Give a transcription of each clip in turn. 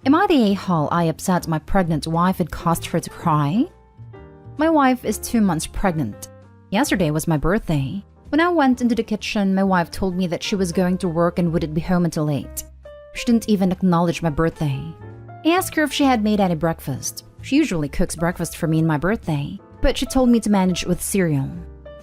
Am I the a-hole I upset my pregnant wife and caused her to cry? My wife is 2 months pregnant. Yesterday was my birthday. When I went into the kitchen, my wife told me that she was going to work and wouldn't be home until late. She didn't even acknowledge my birthday. I asked her if she had made any breakfast. She usually cooks breakfast for me on my birthday, but she told me to manage with cereal.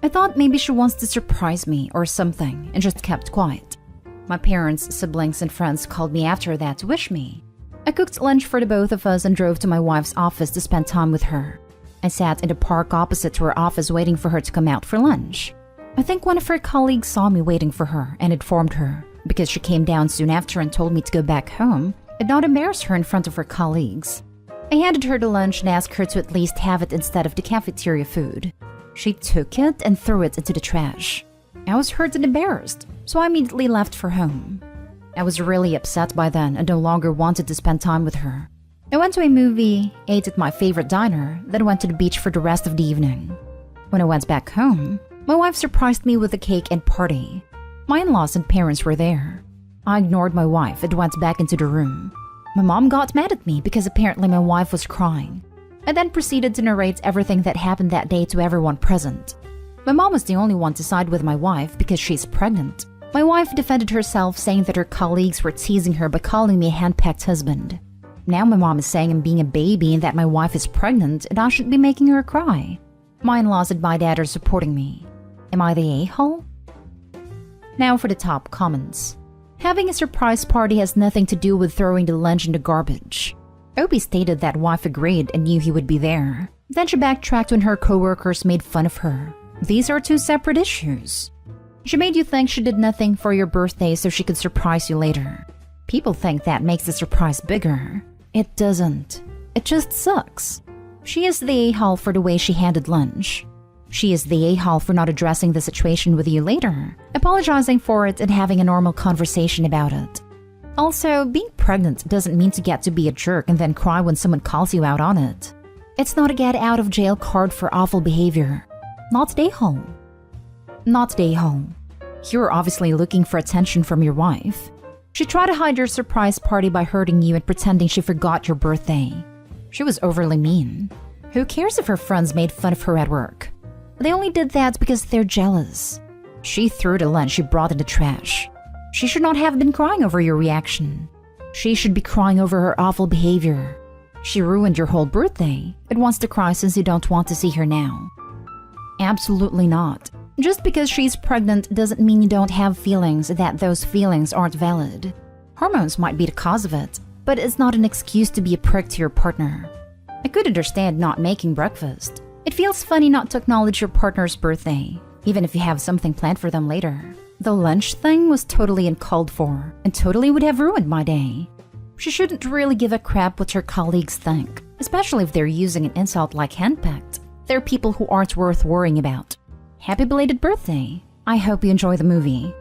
I thought maybe she wants to surprise me or something and just kept quiet. My parents, siblings, and friends called me after that to wish me. I cooked lunch for the both of us and drove to my wife's office to spend time with her. I sat in the park opposite to her office waiting for her to come out for lunch. I think one of her colleagues saw me waiting for her and informed her, because she came down soon after and told me to go back home and not embarrass her in front of her colleagues. I handed her the lunch and asked her to at least have it instead of the cafeteria food. She took it and threw it into the trash. I was hurt and embarrassed, so I immediately left for home. I was really upset by then and no longer wanted to spend time with her. I went to a movie, ate at my favorite diner, then went to the beach for the rest of the evening. When I went back home, my wife surprised me with a cake and party. My in-laws and parents were there. I ignored my wife and went back into the room. My mom got mad at me because apparently my wife was crying. I then proceeded to narrate everything that happened that day to everyone present. My mom was the only one to side with my wife because she's pregnant. My wife defended herself, saying that her colleagues were teasing her by calling me a hand-packed husband. Now my mom is saying I'm being a baby and that my wife is pregnant and I should be making her cry. My in-laws and my dad are supporting me. Am I the a-hole? Now for the top comments. Having a surprise party has nothing to do with throwing the lunch in the garbage. Obi stated that wife agreed and knew he would be there. Then she backtracked when her coworkers made fun of her. These are two separate issues. She made you think she did nothing for your birthday so she could surprise you later. People think that makes the surprise bigger. It doesn't. It just sucks. She is the a-hole for the way she handled lunch. She is the a-hole for not addressing the situation with you later, apologizing for it and having a normal conversation about it. Also, being pregnant doesn't mean to get to be a jerk and then cry when someone calls you out on it. It's not a get-out-of-jail card for awful behavior. Not the a-hole. Not the a-hole. You're obviously looking for attention from your wife. She tried to hide your surprise party by hurting you and pretending she forgot your birthday. She was overly mean. Who cares if her friends made fun of her at work? They only did that because they're jealous. She threw the lunch you brought in the trash. She should not have been crying over your reaction. She should be crying over her awful behavior. She ruined your whole birthday and wants to cry since you don't want to see her now. Absolutely not. Just because she's pregnant doesn't mean you don't have feelings, that those feelings aren't valid. Hormones might be the cause of it, but it's not an excuse to be a prick to your partner. I could understand not making breakfast. It feels funny not to acknowledge your partner's birthday, even if you have something planned for them later. The lunch thing was totally uncalled for and totally would have ruined my day. She shouldn't really give a crap what her colleagues think, especially if they're using an insult like handpacked. They're people who aren't worth worrying about. Happy belated birthday. I hope you enjoy the movie.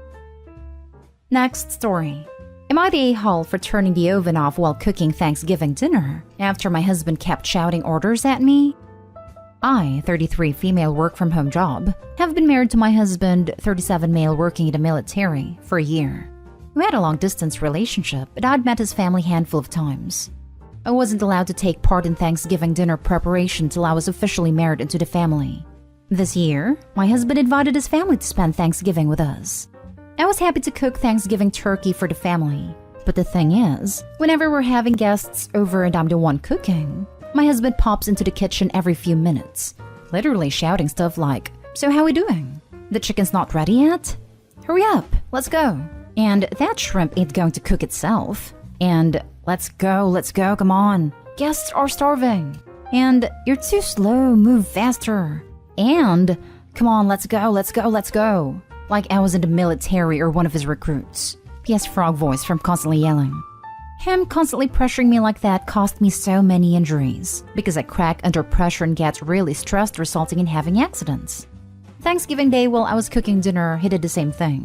Next story. Am I the a-hole for turning the oven off while cooking Thanksgiving dinner after my husband kept shouting orders at me? I, 33 female work-from-home job, have been married to my husband, 37 male working in the military, for a year. We had a long-distance relationship, and I'd met his family a handful of times. I wasn't allowed to take part in Thanksgiving dinner preparation till I was officially married into the family. This year, my husband invited his family to spend Thanksgiving with us. I was happy to cook Thanksgiving turkey for the family, but the thing is, whenever we're having guests over and I'm the one cooking, my husband pops into the kitchen every few minutes, literally shouting stuff like, "So how we doing? The chicken's not ready yet? Hurry up, let's go." And "That shrimp ain't going to cook itself." And let's go, come on. Guests are starving." And "You're too slow, move faster." And "Come on, let's go. Like I was in the military or one of his recruits. P.S. frog voice from constantly yelling. Him constantly pressuring me like that cost me so many injuries, because I crack under pressure and get really stressed, resulting in having accidents. Thanksgiving Day, while I was cooking dinner, he did the same thing.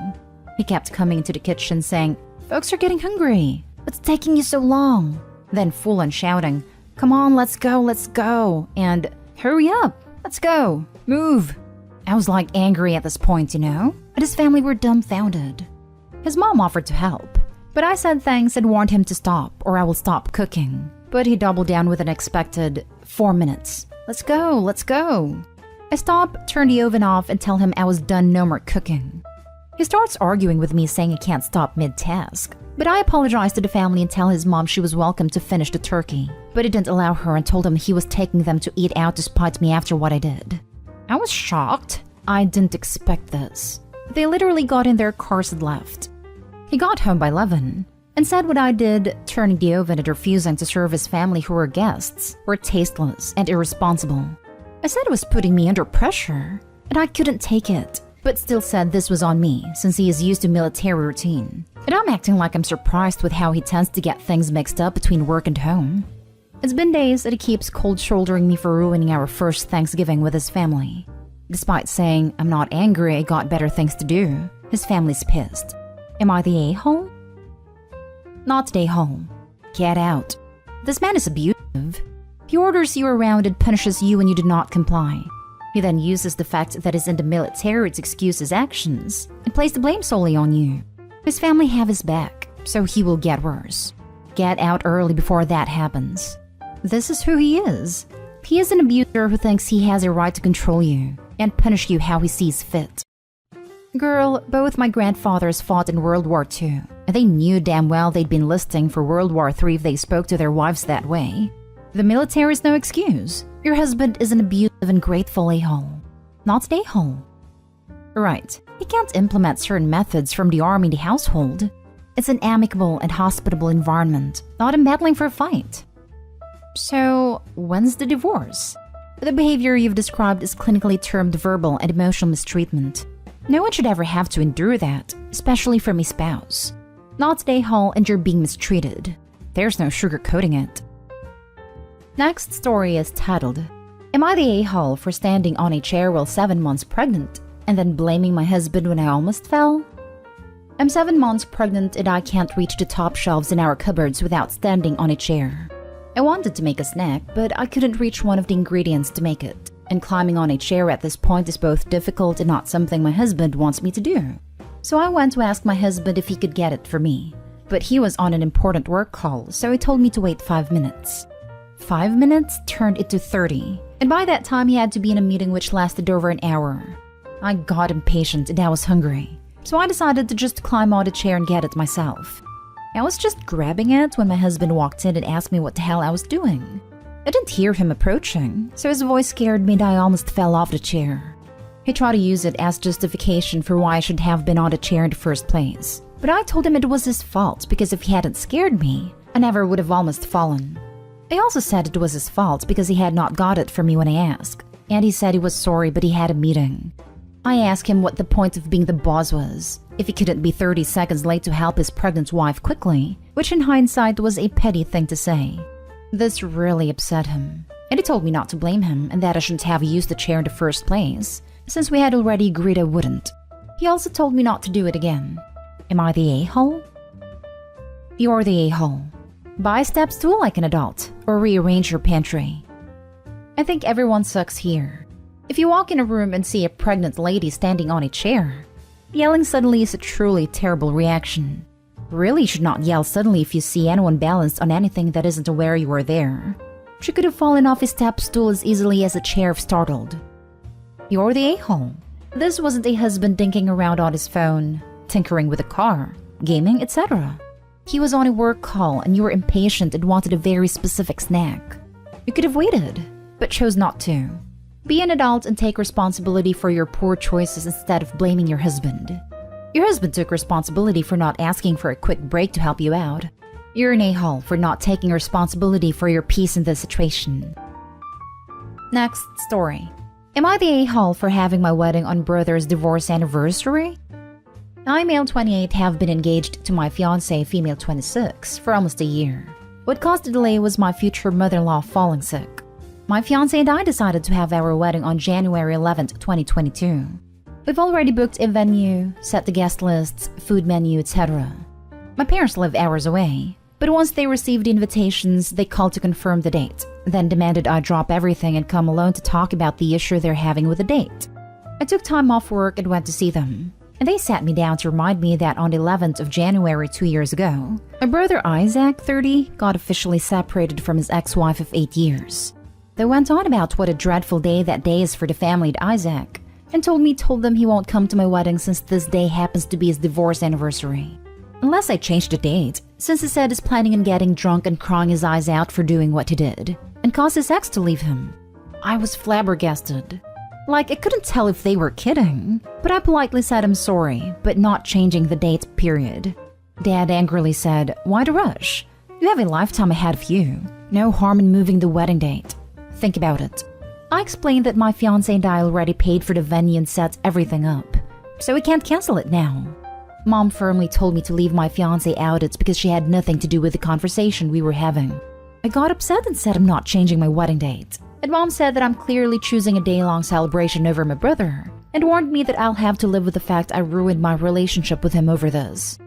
He kept coming into the kitchen saying, "Folks are getting hungry. What's taking you so long?" Then full on shouting, "Come on, let's go. And "Hurry up, let's go. Move." I was angry at this point, but his family were dumbfounded. His mom offered to help, But I said thanks and warned him to stop or I will stop cooking. But he doubled down with an expected 4 minutes. Let's go, let's go. I stop, turn the oven off, and tell him I was done, no more cooking. He starts arguing with me saying he can't stop mid-task. But I apologized to the family and tell his mom she was welcome to finish the turkey. But he didn't allow her and told him he was taking them to eat out to spite me after what I did. I was shocked. I didn't expect this. They literally got in their cars and left. He got home by 11 and said what I did, turning the oven and refusing to serve his family who were guests, were tasteless and irresponsible. I said it was putting me under pressure, and I couldn't take it, but still said this was on me since he is used to military routine. And I'm acting like I'm surprised with how he tends to get things mixed up between work and home. It's been days that he keeps cold shouldering me for ruining our first Thanksgiving with his family. Despite saying I'm not angry, I got better things to do, his family's pissed. Am I the a-hole? Not the a-hole. Get out. This man is abusive. He orders you around and punishes you when you do not comply. He then uses the fact that he's in the military to excuse his actions and place the blame solely on you. His family have his back, so he will get worse. Get out early before that happens. This is who he is. He is an abuser who thinks he has a right to control you and punish you how he sees fit. Girl, both my grandfathers fought in World War II, and they knew damn well they'd been enlisting for World War III if they spoke to their wives that way. The military is no excuse. Your husband is an abusive and grateful a-hole. Not an a-hole. Right, he can't implement certain methods from the army in the household. It's an amicable and hospitable environment, not a battling for a fight. So, when's the divorce? The behavior you've described is clinically termed verbal and emotional mistreatment. No one should ever have to endure that, especially from a spouse. Not an a-hole and you're being mistreated. There's no sugarcoating it. Next story is titled, Am I the a-hole for standing on a chair while 7 months pregnant and then blaming my husband when I almost fell? I'm 7 months pregnant and I can't reach the top shelves in our cupboards without standing on a chair. I wanted to make a snack, but I couldn't reach one of the ingredients to make it, and climbing on a chair at this point is both difficult and not something my husband wants me to do. So I went to ask my husband if he could get it for me, but he was on an important work call, so he told me to wait 5 minutes. 5 minutes turned into 30, and by that time he had to be in a meeting which lasted over an hour. I got impatient and I was hungry, so I decided to just climb on the chair and get it myself. I was just grabbing it when my husband walked in and asked me what the hell I was doing. I didn't hear him approaching, so his voice scared me and I almost fell off the chair. He tried to use it as justification for why I should have been on the chair in the first place, but I told him it was his fault because if he hadn't scared me, I never would have almost fallen. I also said it was his fault because he had not got it for me when I asked, and he said he was sorry but he had a meeting. I asked him what the point of being the boss was, if he couldn't be 30 seconds late to help his pregnant wife quickly, which in hindsight was a petty thing to say. This really upset him, and he told me not to blame him and that I shouldn't have used the chair in the first place, since we had already agreed I wouldn't. He also told me not to do it again. Am I the a-hole? You're the a-hole. Buy a step stool like an adult, or rearrange your pantry. I think everyone sucks here. If you walk in a room and see a pregnant lady standing on a chair, yelling suddenly is a truly terrible reaction. Really should not yell suddenly if you see anyone balanced on anything that isn't aware you are there. She could have fallen off a step stool as easily as a chair if startled. You're the a-hole. This wasn't a husband dinking around on his phone, tinkering with a car, gaming, etc. He was on a work call and you were impatient and wanted a very specific snack. You could have waited, but chose not to. Be an adult and take responsibility for your poor choices instead of blaming your husband. Your husband took responsibility for not asking for a quick break to help you out. You're an a-hole for not taking responsibility for your peace in this situation. Next story. Am I the a-hole for having my wedding on brother's divorce anniversary? I, male 28, have been engaged to my fiancé, female 26, for almost a year. What caused the delay was my future mother-in-law falling sick. My fiancé and I decided to have our wedding on January 11th, 2022. We've already booked a venue, set the guest lists, food menu, etc. My parents live hours away, but once they received the invitations, they called to confirm the date, then demanded I drop everything and come alone to talk about the issue they're having with the date. I took time off work and went to see them. and they sat me down to remind me that on the 11th of January 2 years ago, my brother Isaac, 30, got officially separated from his ex-wife of 8 years. They went on about what a dreadful day that day is for the family at Isaac, and told them he won't come to my wedding since this day happens to be his divorce anniversary. Unless I change the date, since he said he's planning on getting drunk and crying his eyes out for doing what he did, and caused his ex to leave him. I was flabbergasted. I couldn't tell if they were kidding, but I politely said I'm sorry, but not changing the date, period. Dad angrily said, "Why the rush? You have a lifetime ahead of you. No harm in moving the wedding date. Think about it." I explained that my fiancé and I already paid for the venue and set everything up, so we can't cancel it now. Mom firmly told me to leave my fiancé out it because she had nothing to do with the conversation we were having. I got upset and said I'm not changing my wedding date. And Mom said that I'm clearly choosing a day-long celebration over my brother, and warned me that I'll have to live with the fact I ruined my relationship with him over this.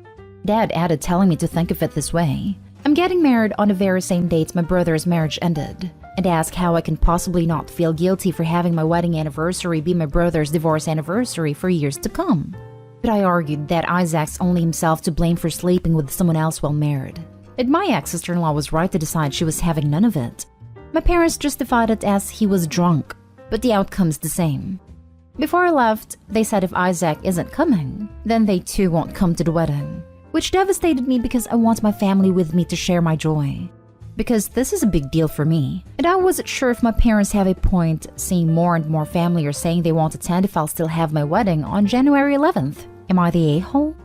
Dad added, telling me to think of it this way: I'm getting married on the very same date my brother's marriage ended, and asked how I can possibly not feel guilty for having my wedding anniversary be my brother's divorce anniversary for years to come. But I argued that Isaac's only himself to blame for sleeping with someone else while married, and my ex-sister-in-law was right to decide she was having none of it. My parents justified it as he was drunk, but the outcome's the same. Before I left, they said if Isaac isn't coming, then they too won't come to the wedding, which devastated me because I want my family with me to share my joy. Because this is a big deal for me, and I wasn't sure if my parents have a point, seeing more and more family are saying they won't attend if I'll still have my wedding on January 11th. Am I the a-hole?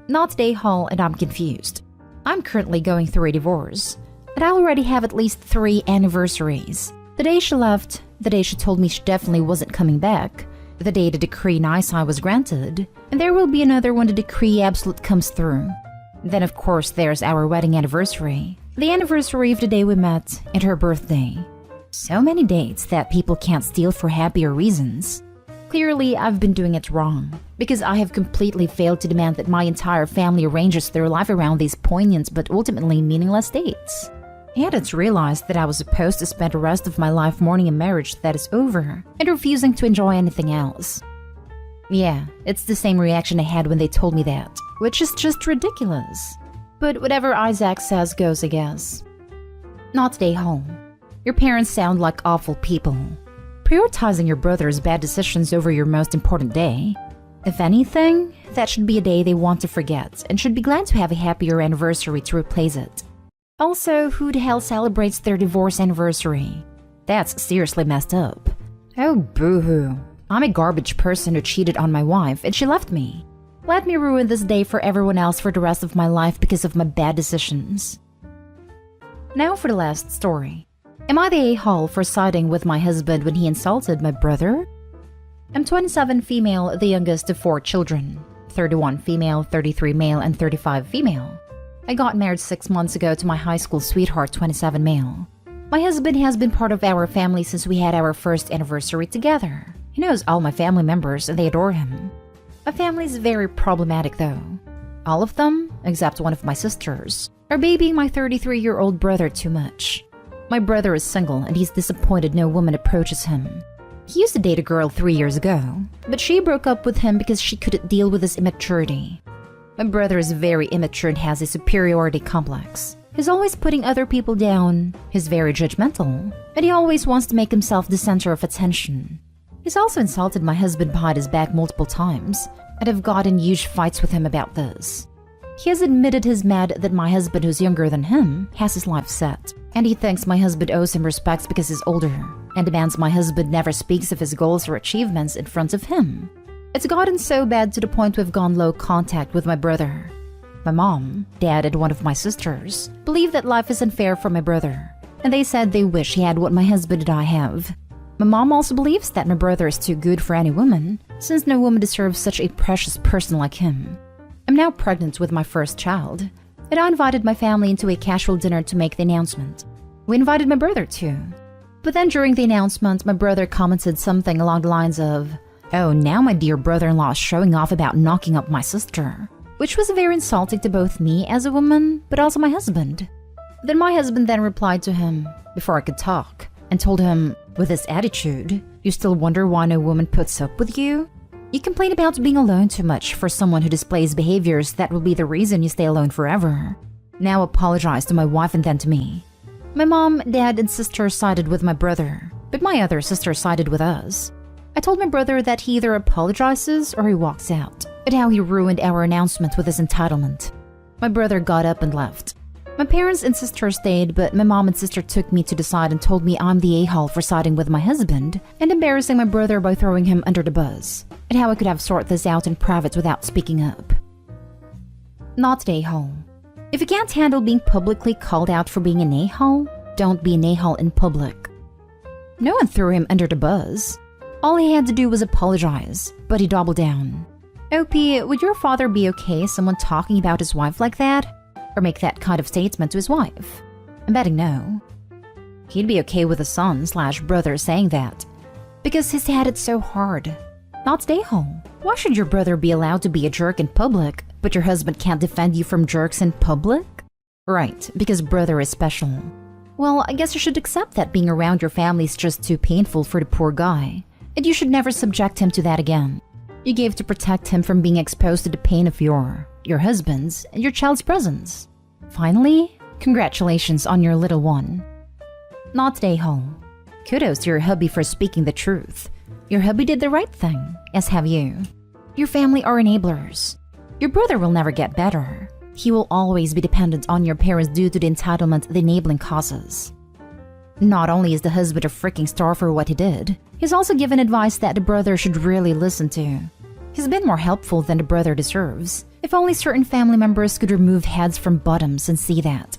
Not the a-hole, and I'm confused. I'm currently going through a divorce, and I already have at least 3 anniversaries. The day she left, the day she told me she definitely wasn't coming back, the day the decree nisi was granted, and there will be another when the decree absolute comes through. Then of course there's our wedding anniversary, the anniversary of the day we met, and her birthday. So many dates that people can't steal for happier reasons. Clearly, I've been doing it wrong, because I have completely failed to demand that my entire family arranges their life around these poignant but ultimately meaningless dates. I hadn't realized that I was supposed to spend the rest of my life mourning a marriage that is over and refusing to enjoy anything else. Yeah, it's the same reaction I had when they told me that, which is just ridiculous. But whatever Isaac says goes, I guess. Not stay home. Your parents sound like awful people. Prioritizing your brother's bad decisions over your most important day. If anything, that should be a day they want to forget and should be glad to have a happier anniversary to replace it. Also, who the hell celebrates their divorce anniversary? That's seriously messed up. Oh, boo-hoo. I'm a garbage person who cheated on my wife and she left me. Let me ruin this day for everyone else for the rest of my life because of my bad decisions. Now for the last story. Am I the a-hole for siding with my husband when he insulted my brother? I'm 27 female, the youngest of 4 children. 31 female, 33 male, and 35 female. I got married 6 months ago to my high school sweetheart, 27 male. My husband has been part of our family since we had our first anniversary together. He knows all my family members and they adore him. My family is very problematic though. All of them, except one of my sisters, are babying my 33-year-old brother too much. My brother is single and he's disappointed no woman approaches him. He used to date a girl 3 years ago, but she broke up with him because she couldn't deal with his immaturity. My brother is very immature and has a superiority complex. He's always putting other people down, he's very judgmental, and he always wants to make himself the center of attention. He's also insulted my husband behind his back multiple times, and I've gotten huge fights with him about this. He has admitted he's mad that my husband, who's younger than him, has his life set, and he thinks my husband owes him respect because he's older, and demands my husband never speaks of his goals or achievements in front of him. It's gotten so bad to the point we've gone low contact with my brother. My mom, dad, and one of my sisters believe that life is unfair for my brother, and they said they wish he had what my husband and I have. My mom also believes that my brother is too good for any woman, since no woman deserves such a precious person like him. I'm now pregnant with my first child, and I invited my family into a casual dinner to make the announcement. We invited my brother too. But then during the announcement, my brother commented something along the lines of, "Oh, now my dear brother-in-law is showing off about knocking up my sister," which was very insulting to both me as a woman, but also my husband. Then my husband then replied to him, before I could talk, and told him, "With this attitude, you still wonder why no woman puts up with you?" You complain about being alone too much for someone who displays behaviors that will be the reason you stay alone forever. Now apologize to my wife and then to me. My mom, dad, and sister sided with my brother, but my other sister sided with us. I told my brother that he either apologizes or he walks out, but how he ruined our announcement with his entitlement. My brother got up and left. My parents and sister stayed, but my mom and sister took me to the side and told me I'm the a-hole for siding with my husband and embarrassing my brother by throwing him under the bus, and how I could have sorted this out in private without speaking up. Not the a-hole. If you can't handle being publicly called out for being an a-hole, don't be an a-hole in public. No one threw him under the bus. All he had to do was apologize, but he doubled down. OP, would your father be okay someone talking about his wife like that? Or make that kind of statement to his wife? I'm betting no. He'd be okay with a son/brother saying that, because he's had it so hard. Not stay home. Why should your brother be allowed to be a jerk in public, but your husband can't defend you from jerks in public? Right, because brother is special. Well, I guess you should accept that being around your family is just too painful for the poor guy, and you should never subject him to that again. You gave to protect him from being exposed to the pain of your husband's, and your child's presence. Finally, congratulations on your little one. Not stay home. Kudos to your hubby for speaking the truth. Your hubby did the right thing, as have you. Your family are enablers. Your brother will never get better. He will always be dependent on your parents due to the entitlement the enabling causes. Not only is the husband a freaking star for what he did, he's also given advice that the brother should really listen to. He's been more helpful than the brother deserves. If only certain family members could remove heads from bottoms and see that.